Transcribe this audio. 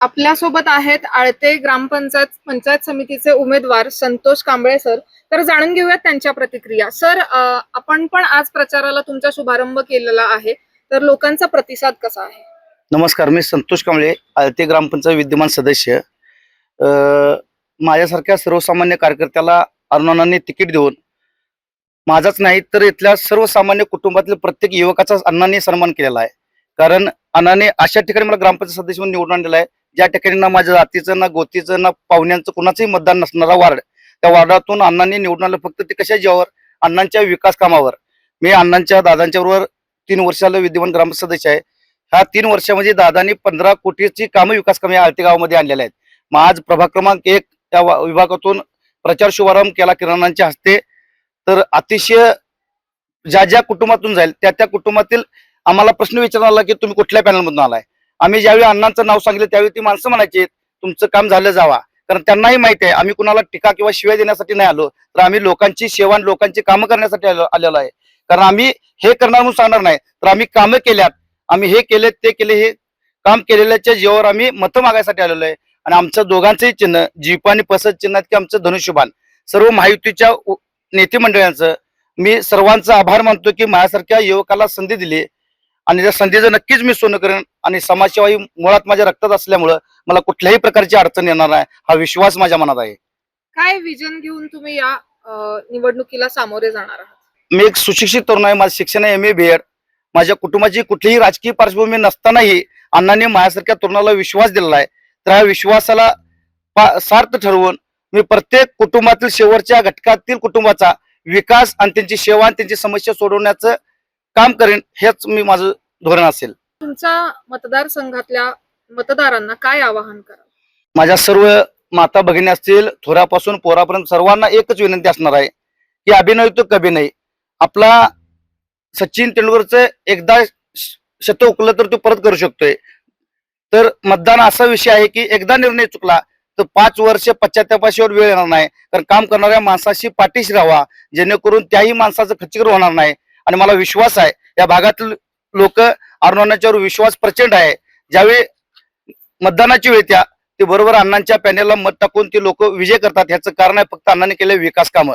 आपल्या सोबत आहेत आळते ग्रामपंचायत पंचायत समितीचे उमेदवार संतोष कांबळे सर. तर जाणून घेऊयात त्यांच्या प्रतिक्रिया. सर, आपण पण आज प्रचाराला तुमचा शुभारंभ केलेला आहे, तर लोकांचा प्रतिसाद कसा आहे? नमस्कार, मी संतोष कांबळे, आळते ग्रामपंचायत विद्यमान सदस्य. अ, माझ्यासारख्या सर्वसामान्य कार्यकर्त्याला अण्णांनी तिकीट देऊन माझाच नाही तर इथल्या सर्वसामान्य कुटुंबातील प्रत्येक युवकाचा अण्णांनी सन्मान केलेला आहे. कारण अण्णांनी अशा ठिकाणी मला ग्रामपंचायत सदस्य म्हणून निवडून आणलेला आहे, ज्या ठिकाणी ना माझ्या जातीचं, ना गोतीचं, ना पाहुण्यांचं कुणाचंही मतदान नसणारा वार्ड. त्या वार्डातून अण्णांनी निवडून आणलं फक्त ते कशा जीवावर? अण्णांच्या विकास कामावर. मी अण्णांच्या दादांच्या बरोबर 3 वर्ष झालं विद्यमान ग्रामपंचायत सदस्य आहे. ह्या 3 वर्षामध्ये दादांनी 15 कोटीची कामं विकास कामे आळते गावामध्ये आणलेल्या आहेत. मग आज प्रभाग क्रमांक 1 त्या विभागातून प्रचार शुभारंभ केला किरणांच्या हस्ते. तर अतिशय ज्या ज्या कुटुंबातून जाईल त्या त्या कुटुंबातील आम्हाला प्रश्न विचारला आला की तुम्ही कुठल्या पॅनलमधून आलाय. आम्ही ज्यावेळी अण्णांचं नाव सांगितलं त्यावेळी ती माणसं म्हणायची तुमचं काम झालं जावा. कारण त्यांनाही माहिती आहे आम्ही कुणाला टीका किंवा शिवाय देण्यासाठी नाही आलो, तर आम्ही लोकांची सेवा आणि लोकांची कामं करण्यासाठी आलेलो आहे. कारण आम्ही हे करणार म्हणून सांगणार नाही, तर आम्ही कामं केल्यात, आम्ही हे केले ते केले, हे काम केलेल्याच्या जीवावर आम्ही मतं मागायसाठी आलेलो आहे. आणि आमचं दोघांचंही चिन्ह जीप आणि पसत चिन्ह आहेत की आमचं धनुष्यबाण. सर्व महायुतीच्या नेते मंडळांचं मी सर्वांचा आभार मानतो की माझ्यासारख्या युवकाला संधी दिली, आणि त्या संधीचं नक्कीच मी सोनं करेन. आणि समाजसेवा ही मुळात माझ्या रक्तात असल्यामुळं मला कुठल्याही प्रकारची अडचण येणार नाही हा विश्वास माझ्या मनात आहे. काय विजन घेऊन तुम्ही या निवडणुकीला सामोरे जाणार आहात? मी एक सुशिक्षित तरुण आहे, माझं शिक्षण आहे MA BEd. माझ्या कुटुंबाची कुठलीही राजकीय पार्श्वभूमी नसतानाही अण्णांनी माझ्यासारख्या तरुणाला विश्वास दिलेला आहे. तर ह्या विश्वासाला सार्थ ठरवून मी प्रत्येक कुटुंबातील शेवटच्या घटकातील कुटुंबाचा विकास आणि त्यांची सेवा आणि त्यांची समस्या सोडवण्याचं काम करेन, हेच मी माझं धोरण असेल. तुमच्या मतदारसंघातल्या मतदारांना काय आवाहन करा? माझ्या सर्व माता भगिनी असतील, थोरापासून पोरापर्यंत सर्वांना एकच विनंती असणार आहे की अभिनय तो कभी नाही. आपला सचिन तेंडुलकरचं एकदा शतक हुकलं तर तो परत करू शकतोय. तर मतदान असा विषय आहे की एकदा निर्णय चुकला तर 5 वर्ष पश्चात्तापाशिवाय वेळ येणार नाही. कारण काम करणाऱ्या माणसाशी पाठीशी राहावा, जेणेकरून त्याही माणसाचं खच्चीकरण होणार नाही. आणि मला विश्वास आहे या भागातील लोक अरुणाच्यावर विश्वास प्रचंड आहे. ज्यावेळी मतदानाची वेळ त्या ते बरोबर अण्णांच्या पॅनेलला मत टाकून ते लोक विजय करतात. ह्याचं कारण आहे फक्त अण्णांनी केलेले विकास कामं.